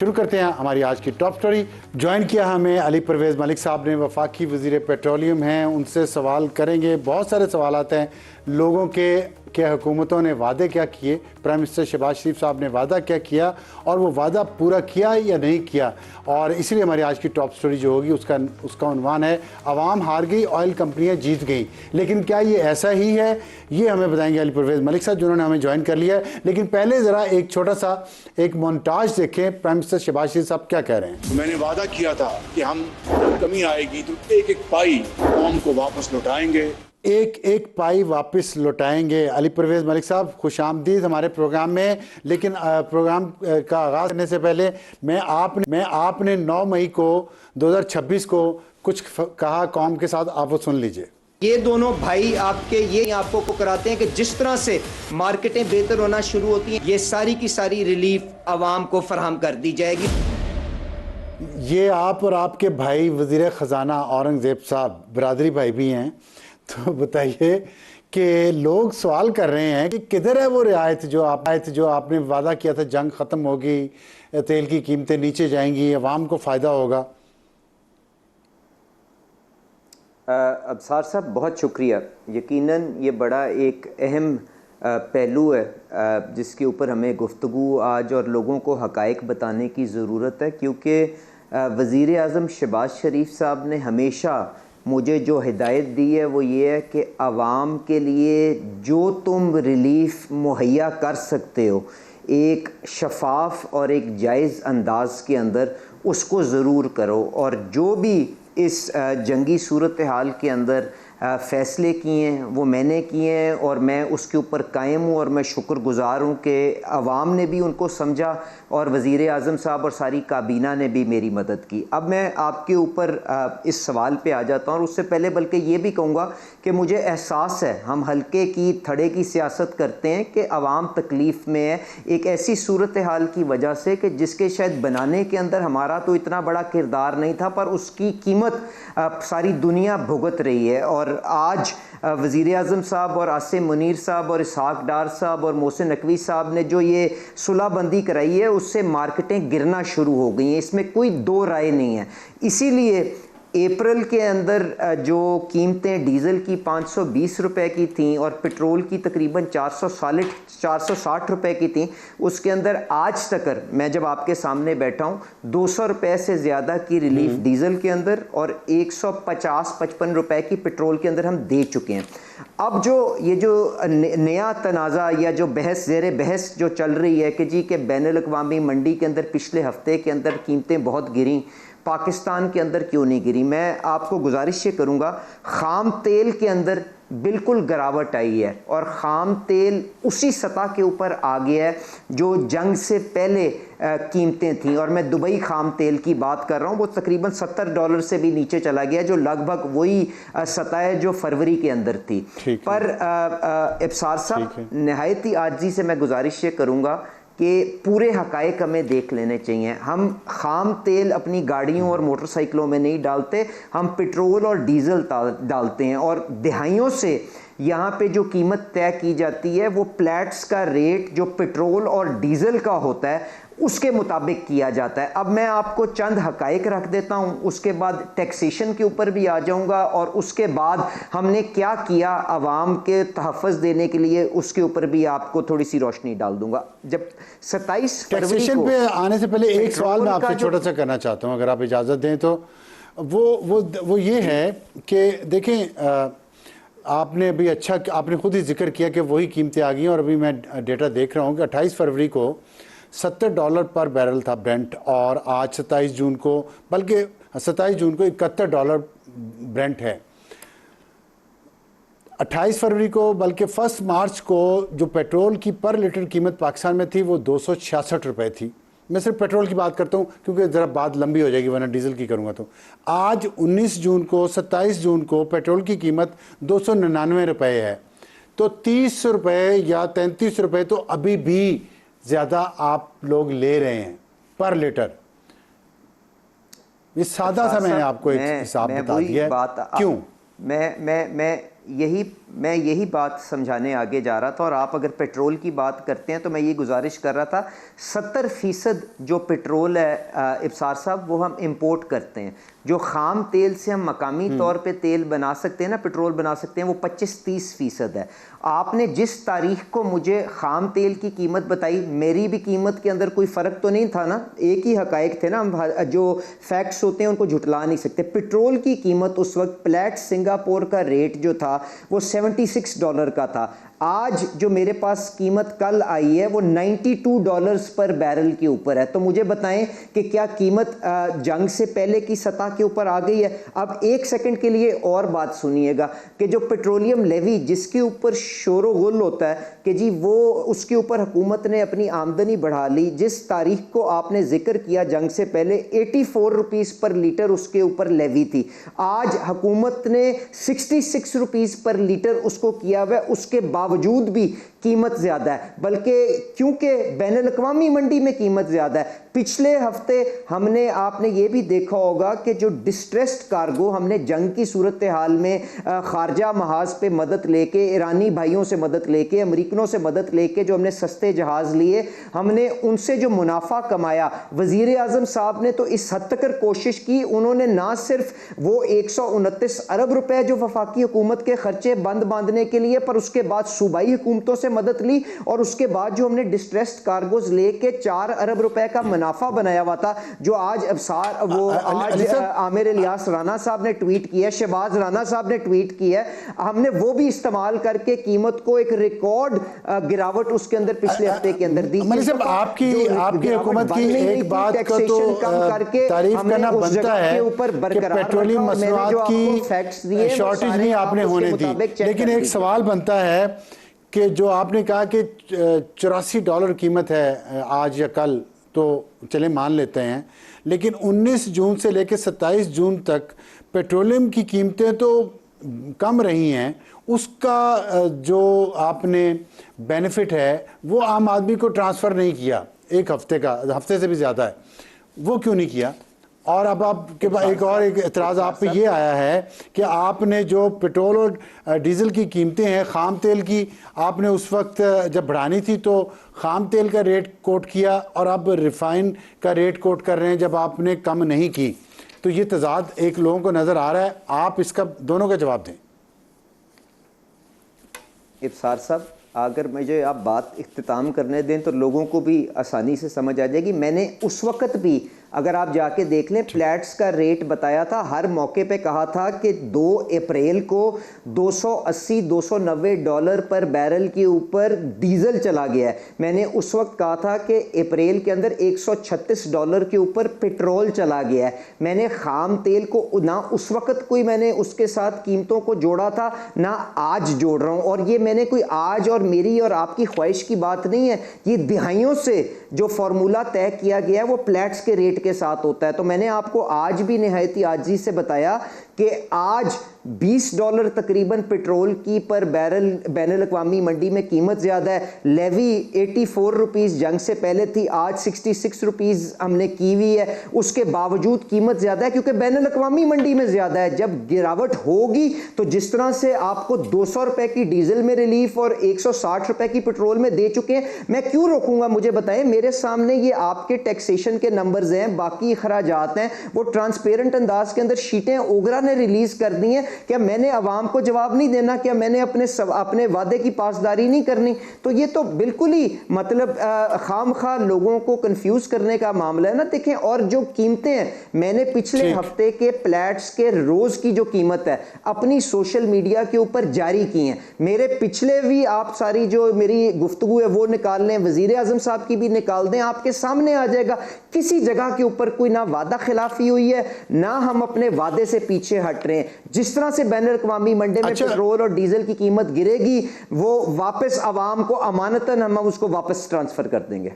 शुरू करते हैं हमारी आज की टॉप स्टोरी। ज्वाइन किया हमें अली परवेज़ मलिक साहब ने, वफाकी वज़ीर पेट्रोलियम हैं। उनसे सवाल करेंगे, बहुत सारे सवाल आते हैं लोगों के हुकूमतों ने वादे क्या किए, प्राइम मिनिस्टर शहबाज शरीफ साहब ने वादा क्या किया और वो वादा पूरा किया या नहीं किया। और इसीलिए हमारी आज की टॉप स्टोरी जो होगी उसका उन्वान है अवाम हार गई, ऑयल कंपनियां जीत गई। लेकिन क्या ये ऐसा ही है, ये हमें बताएंगे अली परवेज़ मलिक साहब जिन्होंने हमें ज्वाइन कर लिया है। लेकिन पहले ज़रा एक छोटा सा एक मोन्टाज देखें, प्राइम मिनिस्टर शहबाज शरीफ साहब क्या कह रहे हैं। मैंने वादा किया था कि हम जब कमी आएगी तो एक एक पाई कौम को वापस लौटाएंगे, एक एक पाई वापस लौटाएंगे। अली परवेज़ मलिक साहब खुशामदीद हमारे प्रोग्राम में। लेकिन प्रोग्राम का आगाज़ करने से पहले मैं आपने 9 मई को 2026 को कुछ कहा कौम के साथ, आप वो सुन लीजिए। ये दोनों भाई आपके ये आपको कराते हैं कि जिस तरह से मार्केटें बेहतर होना शुरू होती हैं, ये सारी की सारी रिलीफ आवाम को फराहम कर दी जाएगी। ये आप और आपके भाई वज़ीर ख़जाना औरंगज़ेब साहब बरादरी भाई भी हैं, तो बताइए कि लोग सवाल कर रहे हैं कि किधर है वो रियायत जो आपने वादा किया था, जंग ख़त्म होगी, तेल की कीमतें नीचे जाएंगी, अवाम को फ़ायदा होगा। अबसार साहब बहुत शुक्रिया। यकीनन ये बड़ा एक अहम पहलू है जिसके ऊपर हमें गुफ्तगू आज और लोगों को हक़ाइक़ बताने की ज़रूरत है, क्योंकि वज़ीर आज़म शहबाज शरीफ साहब ने हमेशा मुझे जो हिदायत दी है वो ये है कि आवाम के लिए जो तुम रिलीफ़ मुहैया कर सकते हो एक शफाफ और एक जायज़ अंदाज के अंदर उसको ज़रूर करो। और जो भी इस जंगी सूरत हाल के अंदर फ़ैसले किए हैं वो मैंने किए हैं और मैं उसके ऊपर कायम हूँ और मैं शुक्रगुज़ार हूँ कि आवाम ने भी उनको समझा और वज़ीर आज़म साहब और सारी काबीना ने भी मेरी मदद की। अब मैं आपके ऊपर इस सवाल पे आ जाता हूँ और उससे पहले बल्कि ये भी कहूँगा कि मुझे एहसास है हम हल्के की थड़े की सियासत करते हैं कि आवाम तकलीफ़ में है एक ऐसी सूरत हाल की वजह से कि जिसके शायद बनाने के अंदर हमारा तो इतना बड़ा किरदार नहीं था, पर उसकी कीमत सारी दुनिया भुगत रही है। और आज वज़ीर आज़म साहब और आसिम मुनीर साहब और इसहाक डार साहब और मोहसिन नकवी साहब ने जो ये सुलहबंदी कराई है उससे मार्केटें गिरना शुरू हो गई हैं, इसमें कोई दो राय नहीं है। इसीलिए अप्रैल के अंदर जो कीमतें डीज़ल की 520 रुपए की थीं और पेट्रोल की तकरीबन 460 रुपए की थीं, उसके अंदर आज तक मैं जब आपके सामने बैठा हूँ 200 रुपए से ज़्यादा की रिलीफ डीज़ल के अंदर और 150-55 रुपए की पेट्रोल के अंदर हम दे चुके हैं। अब ये जो नया तनाज़ा या जो ज़ेर बहस जो चल रही है कि जी के बैनुल-अक़वामी मंडी के अंदर पिछले हफ्ते के अंदर कीमतें बहुत गिरी, पाकिस्तान के अंदर क्यों नहीं गिरी, मैं आपको गुजारिश ये करूँगा, ख़ाम तेल के अंदर बिल्कुल गिरावट आई है और ख़ाम तेल उसी सतह के ऊपर आ गया है जो जंग से पहले कीमतें थीं। और मैं दुबई ख़ाम तेल की बात कर रहा हूँ, वो तकरीबन $70 से भी नीचे चला गया, जो लगभग वही सतह है जो फरवरी के अंदर थी। पर अबसार साहब, नहायत ही आजिज़ी से मैं गुजारिश ये करूँगा कि पूरे हक़ाइक़ हमें देख लेने चाहिए। हम ख़ाम तेल अपनी गाड़ियों और मोटरसाइकिलों में नहीं डालते, हम पेट्रोल और डीज़ल डालते हैं और दिहाइयों से यहाँ पे जो कीमत तय की जाती है वो प्लेट्स का रेट जो पेट्रोल और डीज़ल का होता है उसके मुताबिक किया जाता है। अब मैं आपको चंद हक़ाइक़ रख देता हूँ, उसके बाद टैक्सेशन के ऊपर भी आ जाऊँगा और उसके बाद हमने क्या किया आवाम के तहफ़्फ़ुज़ देने के लिए उसके ऊपर भी आपको थोड़ी सी रोशनी डाल दूँगा। जब 27 फरवरी को पे आने से पहले एक सवाल मैं आपसे छोटा सा करना चाहता हूँ, अगर आप इजाज़त दें तो। वो ये है कि देखें, आपने अभी आपने खुद ही जिक्र किया कि वही कीमतें आ गई हैं और अभी मैं डेटा देख रहा हूँ कि 28 फरवरी को $70 पर बैरल था ब्रेंट और आज 27 जून को, बल्कि 27 जून को $71 ब्रेंट है। 28 फरवरी को, बल्कि 1 मार्च को जो पेट्रोल की पर लीटर कीमत पाकिस्तान में थी वो 266 रुपये थी। मैं सिर्फ पेट्रोल की बात करता हूँ क्योंकि ज़रा बात लंबी हो जाएगी वरना डीज़ल की करूँगा। तो आज 19 जून को 27 जून को पेट्रोल की कीमत 299 रुपये है। तो 30 रुपये या 33 रुपये तो अभी भी ज़्यादा आप लोग ले रहे हैं पर लीटर। ये सादा सा मैंने आपको एक हिसाब बता दिया है। क्यों? मैं मैं यही बात समझाने आगे जा रहा था। और आप अगर पेट्रोल की बात करते हैं तो मैं ये गुजारिश कर रहा था, 70% जो पेट्रोल है इब्सार साहब, वो हम इंपोर्ट करते हैं। जो खाम तेल से हम मकामी तौर पे तेल बना सकते हैं ना, पेट्रोल बना सकते हैं, वो 25-30% है। आपने जिस तारीख को मुझे खाम तेल की कीमत बताई, मेरी भी कीमत के अंदर कोई फ़र्क तो नहीं था ना, एक ही हकायक थे ना, हम जो फैक्ट्स होते हैं उनको झुटला नहीं सकते। पेट्रोल की कीमत उस वक्त प्लेट सिंगापुर का रेट जो था वो $76 का था। आज जो मेरे पास कीमत कल आई है वो $92 पर बैरल के ऊपर है। तो मुझे बताएं कि क्या कीमत जंग से पहले की सतह के ऊपर आ गई है? अब एक सेकंड के लिए और बात सुनिएगा कि जो पेट्रोलियम लेवी जिसके ऊपर शोरो गुल होता है कि जी वो उसके ऊपर हुकूमत ने अपनी आमदनी बढ़ा ली, जिस तारीख को आपने जिक्र किया जंग से पहले 84 रुपीस पर लीटर उसके ऊपर लेवी थी। आज हुकूमत ने 66 रुपीस पर लीटर उसको किया हुआ है, उसके बावजूद भी कीमत ज़्यादा है, बल्कि क्योंकि बैनुल-अक़वामी मंडी में कीमत ज़्यादा है। पिछले हफ्ते हमने, आपने ये भी देखा होगा कि जो डिस्ट्रेस्ड कार्गो हमने जंग की सूरत हाल में खारजा महाज पे मदद लेके, ईरानी भाइयों से मदद लेके, अमरीकनों से मदद लेके जो हमने सस्ते जहाज़ लिए, हमने उनसे जो मुनाफा कमाया, वज़ीर आज़म साहब ने तो इस हद तक कोशिश की, उन्होंने ना सिर्फ वो 129 अरब रुपए जो वफाकी हुकूमत के खर्चे बंद बांधने के लिए, पर उसके बाद सूबाई हुकूमतों से मदद ली, और उसके बाद जो हमने डिस्ट्रेस्ड कार्गोज लेके 4 अरब रुपए का मुनाफा बनाया हुआ था, जो आज अफसार वो आज आमिर इलियास राना साहब ने ट्वीट किया, शहबाज राना साहब ने ट्वीट किया, हमने वो भी इस्तेमाल करके कीमत को एक रिकॉर्ड गिरावट उसके अंदर पिछले हफ्ते के अंदर दी। आपकी हुकूमत की एक बात का तो तारीफ करना बनता है कि पेट्रोलियम मसनूआत की शॉर्टेज नहीं आपने होने दी, लेकिन एक सवाल बनता है कि जो आपने कहा कि $84 कीमत है आज या कल, तो चले मान लेते हैं, लेकिन 19 जून से लेकर 27 जून तक पेट्रोलियम की कीमतें तो कम रही हैं। उसका जो आपने बेनिफिट है वो आम आदमी को ट्रांसफ़र नहीं किया, एक हफ्ते से भी ज़्यादा है, वो क्यों नहीं किया? और अब आपके पास एक एतराज़ आप पे ये आया है कि आपने जो पेट्रोल और डीजल की कीमतें हैं, खाम तेल की, आपने उस वक्त जब बढ़ानी थी तो खाम तेल का रेट कोट किया और अब रिफाइन का रेट कोट कर रहे हैं जब आपने कम नहीं की। तो ये तजाद एक लोगों को नज़र आ रहा है, आप इसका दोनों का जवाब दें। इब्सार साहब, अगर मुझे आप बात इख्तिताम करने दें तो लोगों को भी आसानी से समझ आ जाएगी। मैंने उस वक़्त भी, अगर आप जाके देख लें, फ्लैट्स का रेट बताया था, हर मौके पे कहा था कि 2 अप्रैल को $280-290 पर बैरल के ऊपर डीजल चला गया है। मैंने उस वक्त कहा था कि अप्रैल के अंदर $136 के ऊपर पेट्रोल चला गया है। मैंने खाम तेल को ना उस वक्त कोई मैंने उसके साथ कीमतों को जोड़ा था, ना आज जोड़ रहा हूँ। और ये मैंने कोई आज और मेरी और आपकी ख्वाहिश की बात नहीं है, ये दिहाइयों से जो फार्मूला तय किया गया है वो फ्लैट्स के रेट के साथ होता है। तो मैंने आपको आज भी निहायती आजी से बताया कि आज $20 तकरीबन पेट्रोल की पर बैरल बैनुल-अक़वामी मंडी में कीमत ज़्यादा है। लेवी 84 रुपीज़ जंग से पहले थी, आज 66 रुपीज़ हमने की हुई है, उसके बावजूद कीमत ज़्यादा है क्योंकि बैनुल-अक़वामी मंडी में ज़्यादा है। जब गिरावट होगी तो जिस तरह से आपको 200 रुपए की डीजल में रिलीफ और 160 रुपए की पेट्रोल में दे चुके हैं, मैं क्यों रोकूंगा? मुझे बताएं, मेरे सामने ये आपके टैक्सेशन के नंबर्स हैं, बाकी खराजात हैं, वो ट्रांसपेरेंट अंदाज के अंदर शीटें ओगरा ने रिलीज कर दी हैं। क्या मैंने अवाम को जवाब नहीं देना? क्या मैंने अपने वादे की पासदारी नहीं करनी? तो ये तो बिल्कुल ही मतलब खामखा लोगों को कंफ्यूज करने का मामला है ना। देखें, और जो कीमतें हैं, मैंने पिछले हफ्ते के प्लेट्स के रोज की जो कीमत है अपनी सोशल मीडिया के ऊपर जारी की है। मेरे पिछले भी आप सारी जो मेरी गुफ्तगू है वो निकाल लें, वजीर आजम साहब की भी निकाल दें, आपके सामने आ जाएगा। किसी जगह के ऊपर कोई ना वादा खिलाफी हुई है, ना हम अपने वादे से पीछे हट रहे हैं। जिस तरह से बैनुल-अक़वामी मंडी में पेट्रोल और डीजल की कीमत गिरेगी, वो वापस आवाम को अमानतन हम उसको वापस ट्रांसफर कर देंगे।